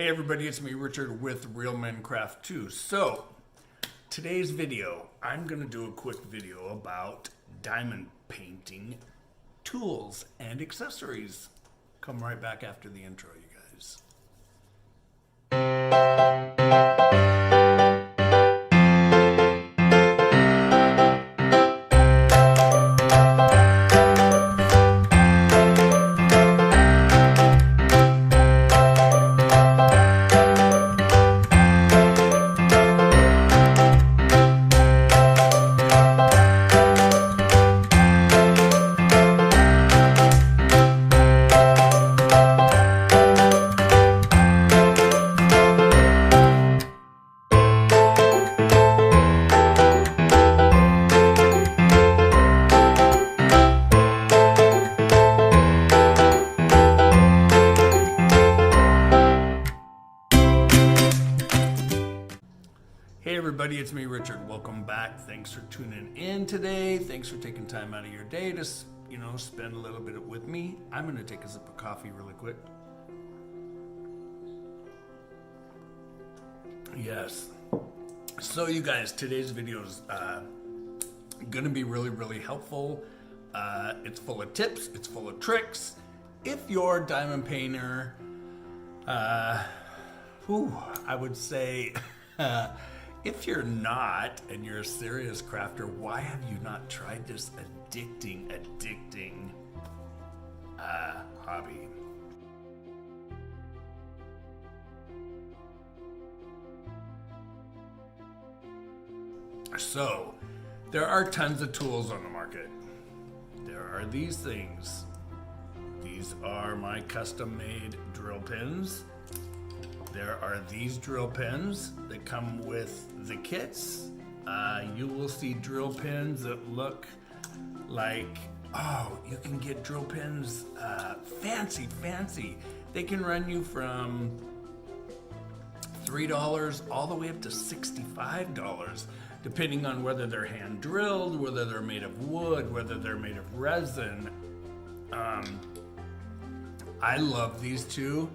Hey everybody, it's me Richard with Real Men Craft 2. So, today's video, I'm going to do a quick video about diamond painting tools and accessories. Come right back after the intro, you guys. Hey everybody, it's me Richard. Welcome back. Thanks for tuning in today. Thanks for taking time out of your day to, spend a little bit with me. I'm going to take a sip of coffee really quick. Yes. So you guys, today's video is going to be really helpful. It's full of tips. It's full of tricks. If you're a diamond painter, I would say... if you're not, and you're a serious crafter, why have you not tried this addicting hobby? So, there are tons of tools on the market. There are these things. These are my custom-made drill pins. There are these drill pins that come with the kits. You will see drill pins that look like, you can get drill pins fancy. They can run you from $3 all the way up to $65, depending on whether they're hand drilled, whether they're made of wood, whether they're made of resin. I love these two.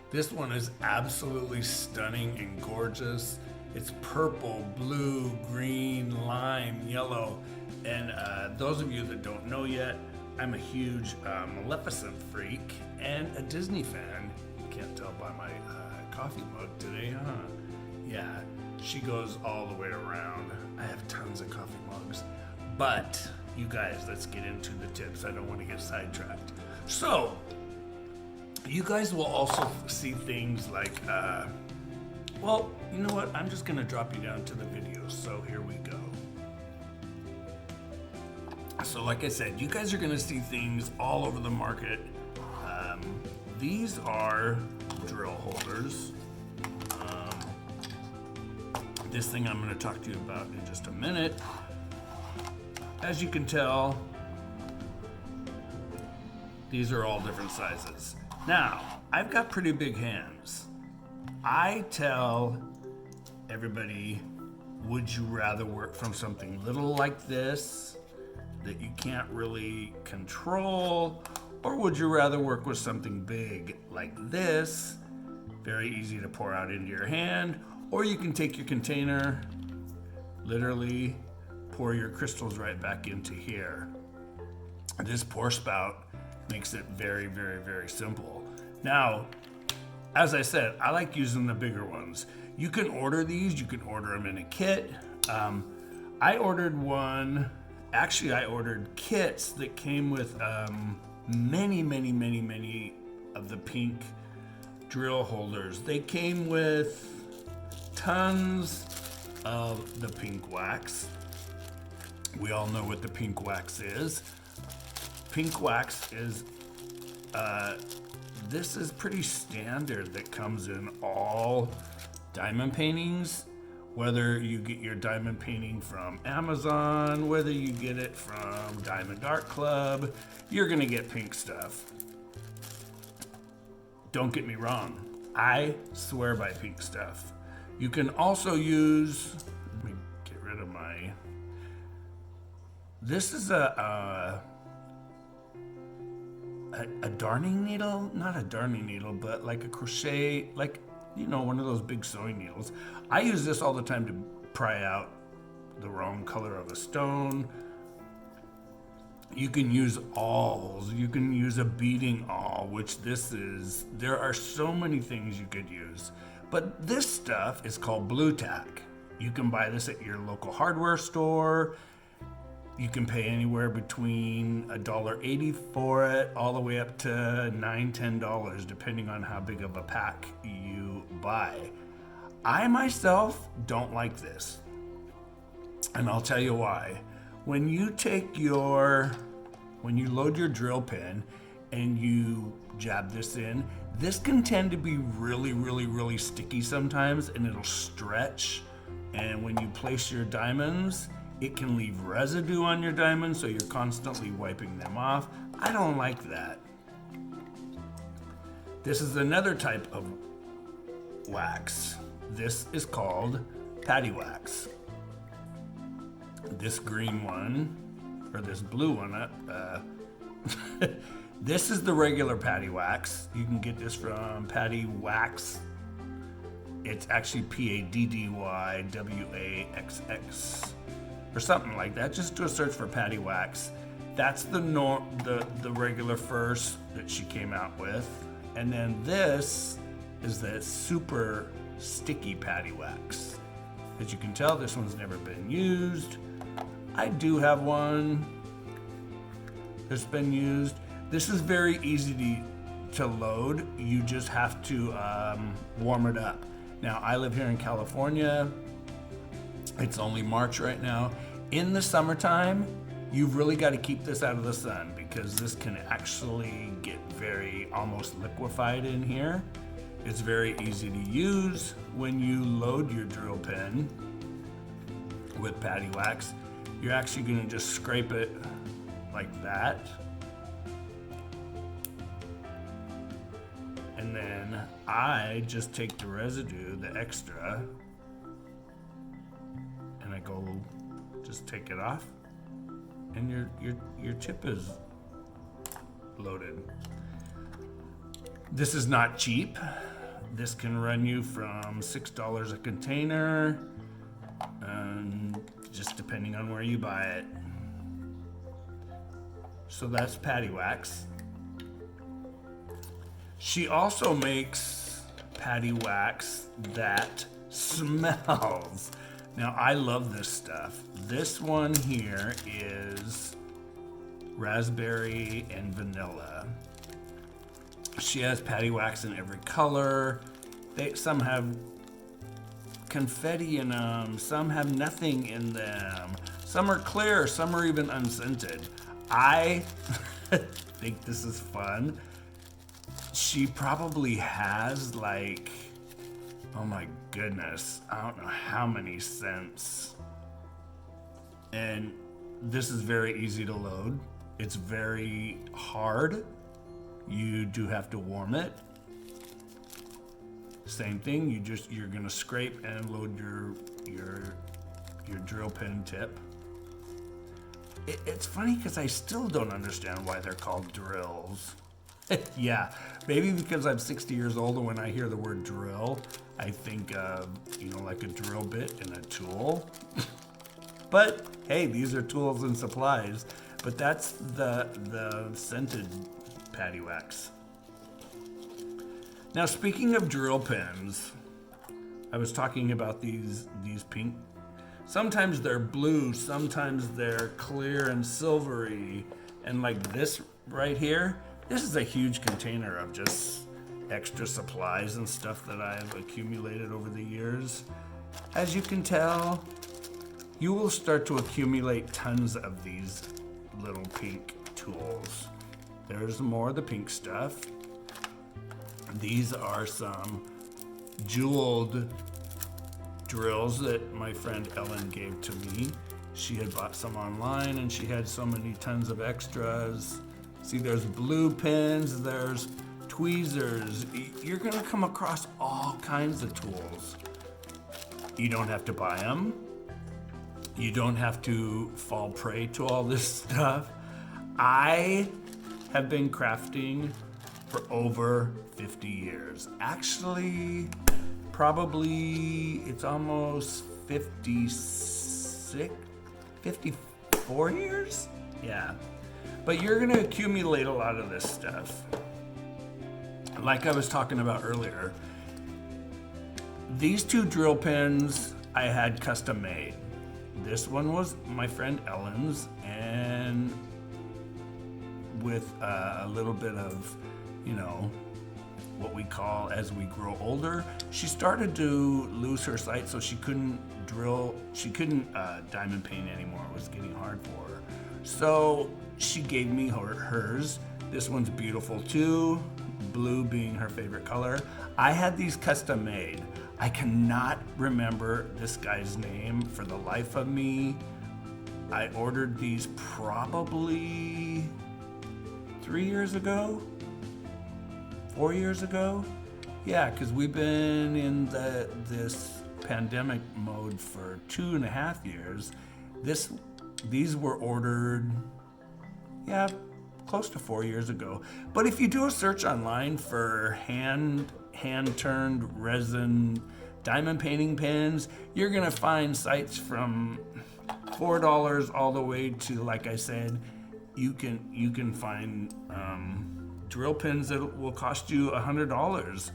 This one is absolutely stunning and gorgeous. It's purple, blue, green, lime, yellow. And those of you that don't know yet, I'm a huge Maleficent freak and a Disney fan. You can't tell by my coffee mug today, huh? Yeah, she goes all the way around. I have tons of coffee mugs. But you guys, let's get into the tips. I don't want to get sidetracked. So, you guys will also see things like, well, you know what? I'm just going to drop you down to the video. So here we go. So like I said, you guys are going to see things all over the market. These are drill holders. This thing I'm going to talk to you about in just a minute. As you can tell, these are all different sizes. Now, I've got pretty big hands. I tell everybody, would you rather work from something little like this that you can't really control, or would you rather work with something big like this, very easy to pour out into your hand, or you can take your container, literally pour your crystals right back into here. This pour spout makes it very simple. Now, as I said, I like using the bigger ones. You can order these, you can order them in a kit. I ordered one, actually I ordered kits that came with many of the pink drill holders. They came with tons of the pink wax. We all know what the pink wax is. Pink wax is, this is pretty standard that comes in all diamond paintings, whether you get your diamond painting from Amazon, whether you get it from Diamond Art Club, you're gonna get pink stuff. Don't get me wrong, I swear by pink stuff. You can also use, let me get rid of my, this is a darning needle, not a darning needle, but like a crochet, like one of those big sewing needles. I use this all the time to pry out the wrong color of a stone. You can use awls. You can use a beading awl, which this is. There are so many things you could use. But this stuff is called blue tack. You can buy this at your local hardware store. You can pay anywhere between $1.80 for it, all the way up to $9, $10, depending on how big of a pack you buy. I myself don't like this, and I'll tell you why. When you load your drill pin and you jab this in, this can tend to be really, really, really sticky sometimes, and it'll stretch. And when you place your diamonds, it can leave residue on your diamonds, so you're constantly wiping them off. I don't like that. This is another type of wax. This is called patty wax. This green one, or this blue one, this is the regular patty wax. You can get this from Patty Wax. It's actually PADDYWAXX or something like that. Just do a search for patty wax. That's the regular first that she came out with. And then this is the super sticky patty wax. As you can tell, this one's never been used. I do have one that's been used. This is very easy to load. You just have to warm it up. Now, I live here in California. It's only March right now. In the summertime, you've really got to keep this out of the sun, because this can actually get very almost liquefied in here. It's very easy to use when you load your drill pin with patty wax. You're actually going to just scrape it like that. And then I just take the residue, the extra, and I go just take it off, and your chip is loaded. This is not cheap. This can run you from $6 a container, just depending on where you buy it. So that's patty wax. She also makes patty wax that smells. Now, I love this stuff. This one here is raspberry and vanilla. She has patty wax in every color. Some have confetti in them. Some have nothing in them. Some are clear. Some are even unscented. I think this is fun. She probably has like, oh my goodness, I don't know how many scents. And this is very easy to load. It's very hard. You do have to warm it. Same thing, you're gonna scrape and load your drill pin tip. It's funny because I still don't understand why they're called drills. Yeah, maybe because I'm 60 years old, and when I hear the word drill, I think of, like a drill bit and a tool. But hey, these are tools and supplies. But that's the scented patty wax. Now, speaking of drill pins, I was talking about these pink. Sometimes they're blue, sometimes they're clear and silvery. And like this right here, this is a huge container of just extra supplies and stuff that I've accumulated over the years. As you can tell, you will start to accumulate tons of these little pink tools. There's more of the pink stuff. These are some jeweled drills that my friend Ellen gave to me. She had bought some online, and she had so many tons of extras. See, there's blue pins, there's tweezers. You're gonna come across all kinds of tools. You don't have to buy them. You don't have to fall prey to all this stuff. I have been crafting for over 50 years. Actually, probably, it's almost 56, 54 years? Yeah. But you're gonna accumulate a lot of this stuff. Like I was talking about earlier, these two drill pins I had custom made. This one was my friend Ellen's, and with a little bit of, you know, what we call as we grow older, she started to lose her sight, so she couldn't diamond paint anymore. It was getting hard for her. So she gave me hers. This one's beautiful too, blue being her favorite color. I had these custom made. I cannot remember this guy's name for the life of me. I ordered these probably 3 years ago, 4 years ago. Yeah, because we've been in this pandemic mode for 2.5 years. These were ordered, yeah, close to 4 years ago. But if you do a search online for hand-turned resin diamond painting pens, you're gonna find sites from $4 all the way to, like I said, you can find drill pins that will cost you $100.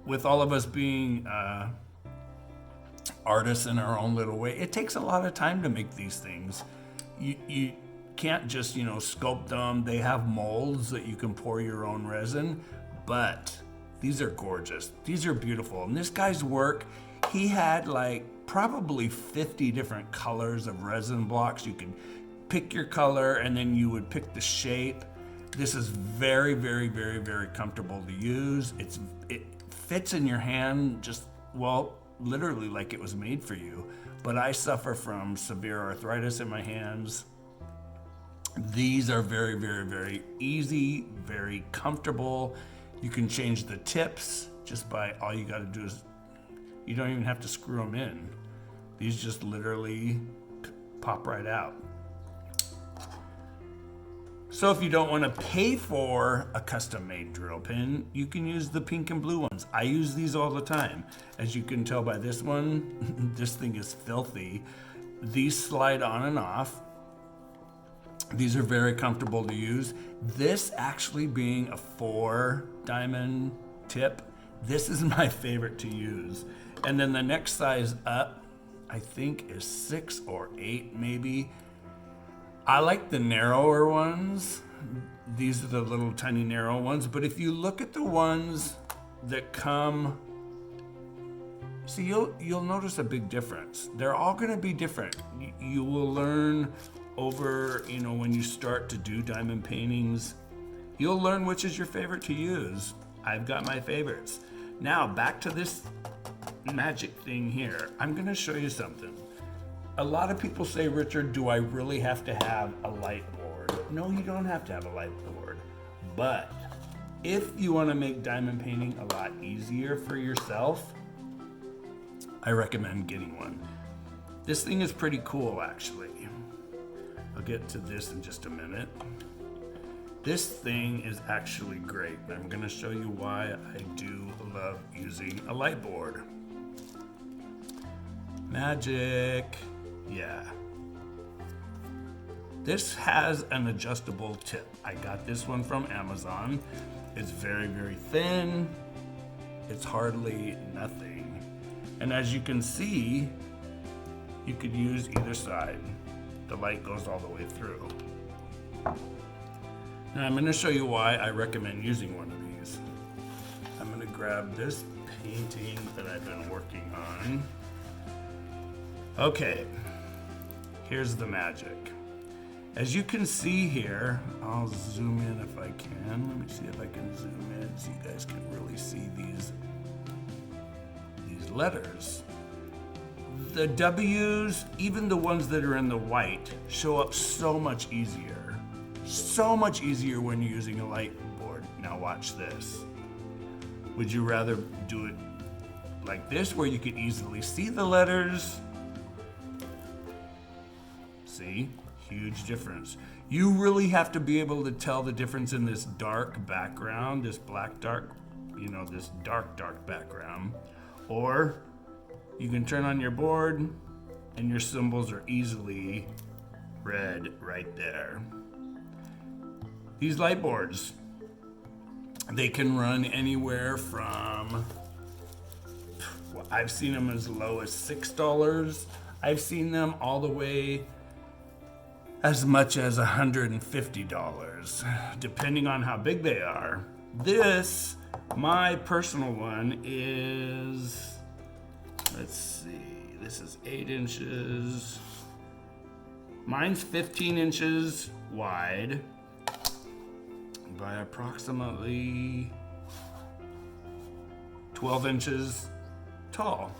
With all of us being artists in our own little way, it takes a lot of time to make these things. You can't just, you know, sculpt them. They have molds that you can pour your own resin, but these are gorgeous. These are beautiful. And this guy's work, he had like probably 50 different colors of resin blocks. You can pick your color and then you would pick the shape. This is very, very, very, very comfortable to use. It fits in your hand just, well, literally like it was made for you. But I suffer from severe arthritis in my hands. These are very, very, very easy, very comfortable. You can change the tips just by, all you gotta do is, you don't even have to screw them in. These just literally pop right out. So if you don't want to pay for a custom-made drill pin, you can use the pink and blue ones. I use these all the time. As you can tell by this one, this thing is filthy. These slide on and off. These are very comfortable to use. This actually being a 4 diamond tip, this is my favorite to use. And then the next size up, I think is 6 or 8 maybe. I like the narrower ones. These are the little tiny narrow ones, but if you look at the ones that come, see, you'll notice a big difference. They're all gonna be different. You will learn over, you know, when you start to do diamond paintings, you'll learn which is your favorite to use. I've got my favorites. Now back to this magic thing here. I'm gonna show you something. A lot of people say, Richard, do I really have to have a light board? No, you don't have to have a light board. But if you want to make diamond painting a lot easier for yourself, I recommend getting one. This thing is pretty cool, actually. I'll get to this in just a minute. This thing is actually great. I'm going to show you why I do love using a light board. Magic. Yeah. This has an adjustable tip. I got this one from Amazon. It's very, very thin. It's hardly nothing. And as you can see, you could use either side. The light goes all the way through. Now I'm going to show you why I recommend using one of these. I'm going to grab this painting that I've been working on. Okay, here's the magic. As you can see here, I'll zoom in if I can. Let me see if I can zoom in so you guys can really see these letters. The W's, even the ones that are in the white, show up so much easier. So much easier when you're using a light board. Now watch this. Would you rather do it like this, where you could easily see the letters? See? Huge difference. You really have to be able to tell the difference in this dark background, this black dark, you know, this dark background. Or you can turn on your board and your symbols are easily read right there. These light boards, they can run anywhere from, well, I've seen them as low as $6. I've seen them all the way as much as $150, depending on how big they are. This, my personal one, is, let's see, this is 8 inches. Mine's 15 inches wide by approximately 12 inches tall.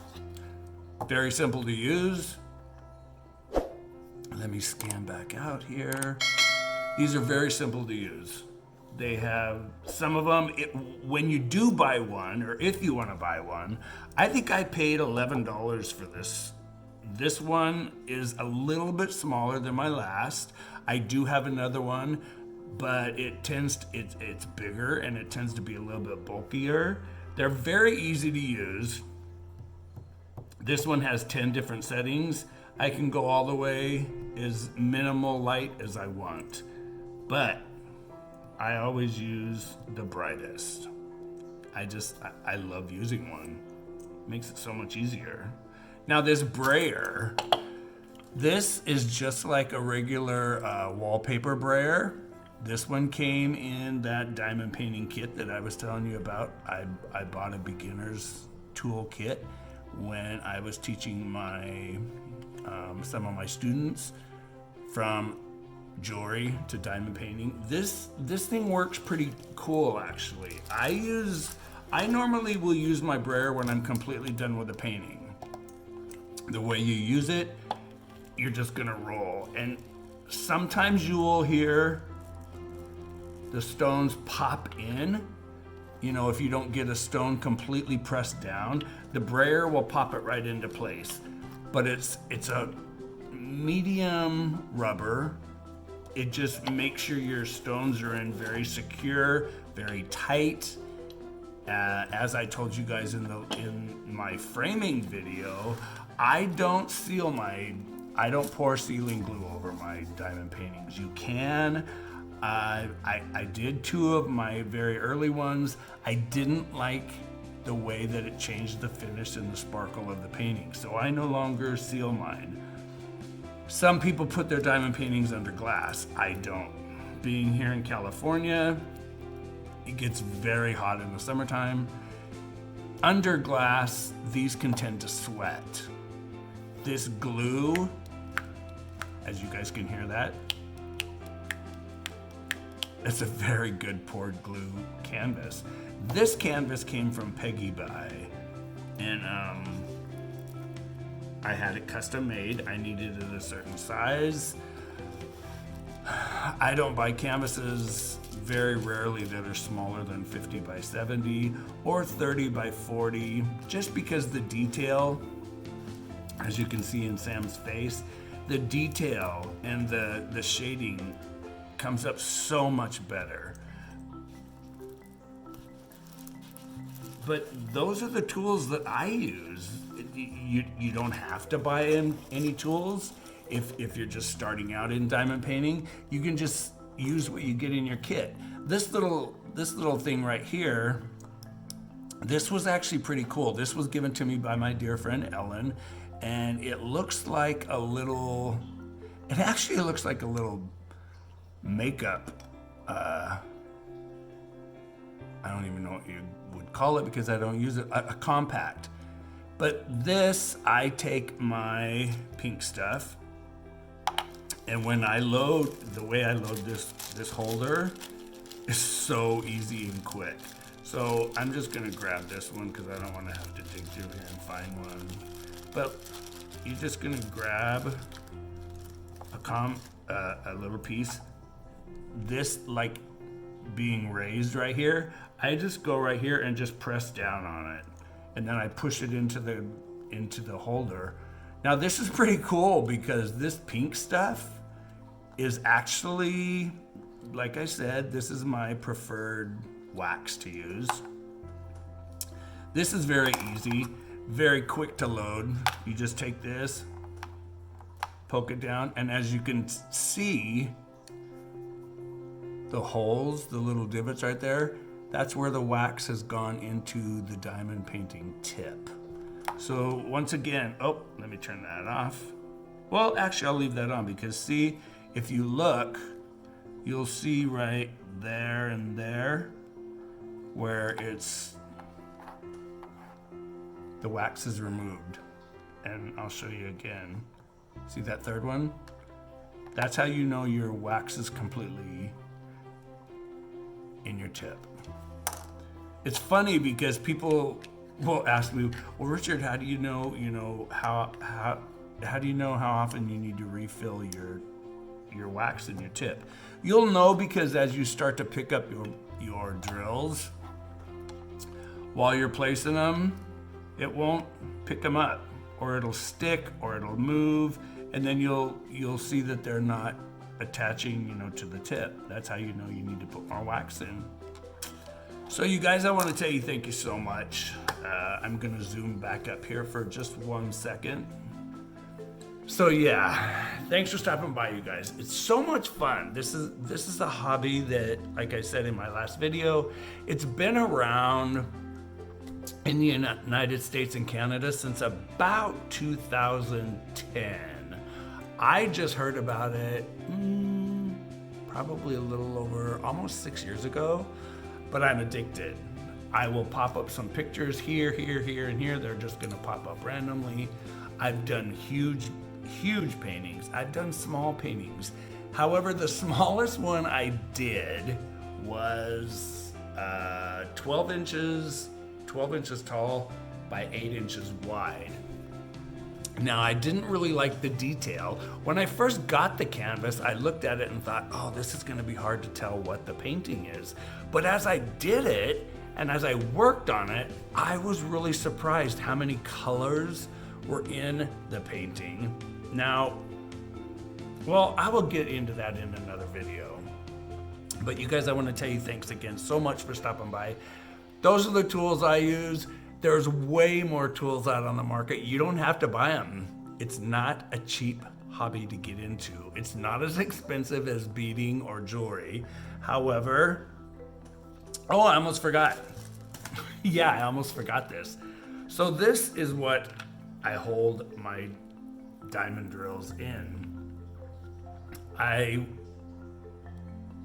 Very simple to use. Let me scan back out here. These are very simple to use. They have some of them, when you do buy one, or if you want to buy one, I think I paid $11 for this. This one is a little bit smaller than my last. I do have another one, but it's bigger and it tends to be a little bit bulkier. They're very easy to use. This one has 10 different settings. I can go all the way as minimal light as I want, but I always use the brightest. I love using one. It makes it so much easier. Now this Brayer, this is just like a regular wallpaper Brayer. This one came in that diamond painting kit that I was telling you about. I bought a beginner's tool kit when I was teaching my some of my students from jewelry to diamond painting. This thing works pretty cool actually. I normally will use my Brayer when I'm completely done with the painting. The way you use it, you're just gonna roll. And sometimes you will hear the stones pop in. You know, if you don't get a stone completely pressed down, the Brayer will pop it right into place. But it's a medium rubber. It just makes sure your stones are in very secure, very tight. As I told you guys in my framing video, I don't pour sealing glue over my diamond paintings. You can. I did 2 of my very early ones. I didn't like the way that it changed the finish and the sparkle of the painting, so I no longer seal mine. Some people put their diamond paintings under glass. I don't. Being here in California, it gets very hot in the summertime. Under glass, these can tend to sweat. This glue, as you guys can hear that, it's a very good poured glue canvas. This canvas came from Peggy Buy, and I had it custom made. I needed it a certain size. I don't buy canvases very rarely that are smaller than 50 by 70 or 30 by 40, just because the detail, as you can see in Sam's face, the detail and the shading comes up so much better. But those are the tools that I use. You don't have to buy any tools if you're just starting out in diamond painting. You can just use what you get in your kit. This little thing right here, this was actually pretty cool. This was given to me by my dear friend Ellen, and it looks like a little, it actually looks like a little makeup, I don't even know what you would call it because I don't use it, a compact. But this, I take my pink stuff, and when I load, the way I load this holder is so easy and quick. So I'm just gonna grab this one because I don't want to have to dig through here and find one. But you're just gonna grab a little piece. This, like being raised right here, I just go right here and just press down on it, and then I push it into the holder. Now this is pretty cool because this pink stuff is actually, like I said, this is my preferred wax to use. This is very easy, very quick to load. You just take this, poke it down, and as you can see, the holes, the little divots right there, that's where the wax has gone into the diamond painting tip. So once again, oh, let me turn that off. Well, actually, I'll leave that on because see, if you look, you'll see right there and there where the wax is removed. And I'll show you again. See that third one? That's how you know your wax is completely in your tip. It's funny because people will ask me, well, Richard, how do you know, how do you know how often you need to refill your wax in your tip? You'll know because as you start to pick up your drills while you're placing them, it won't pick them up, or it'll stick, or it'll move, and then you'll see that they're not attaching, to the tip. That's how you know you need to put more wax in. So you guys, I want to tell you thank you so much. I'm gonna zoom back up here for just 1 second. So yeah, thanks for stopping by, you guys. It's so much fun. This is a hobby that, like I said in my last video, it's been around in the United States and Canada since about 2010. I just heard about it probably a little over almost 6 years ago, but I'm addicted. I will pop up some pictures here, and here. They're just gonna pop up randomly. I've done huge paintings. I've done small paintings. However, the smallest one I did was 12 inches tall by 8 inches wide. Now, I didn't really like the detail. When I first got the canvas, I looked at it and thought, oh, this is gonna be hard to tell what the painting is. But as I did it, and as I worked on it, I was really surprised how many colors were in the painting. Now, well, I will get into that in another video. But you guys, I want to tell you thanks again so much for stopping by. Those are the tools I use. There's way more tools out on the market. You don't have to buy them. It's not a cheap hobby to get into. It's not as expensive as beading or jewelry. However, oh, I almost forgot. Yeah, I almost forgot this. So this is what I hold my diamond drills in.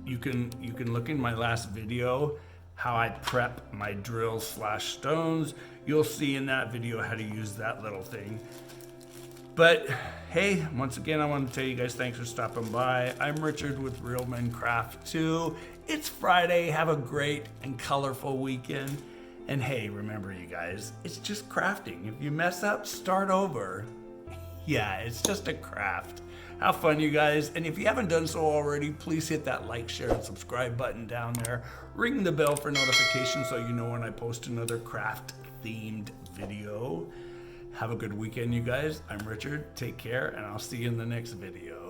You can look in my last video how I prep my drills / stones. You'll see in that video how to use that little thing. But hey, once again, I want to tell you guys thanks for stopping by. I'm Richard with Real Men Craft 2. It's Friday. Have a great and colorful weekend. And hey, remember you guys, it's just crafting. If you mess up, start over. Yeah, it's just a craft. Have fun, you guys. And if you haven't done so already, please hit that like, share, and subscribe button down there. Ring the bell for notifications so you know when I post another craft-themed video. Have a good weekend, you guys. I'm Richard. Take care, and I'll see you in the next video.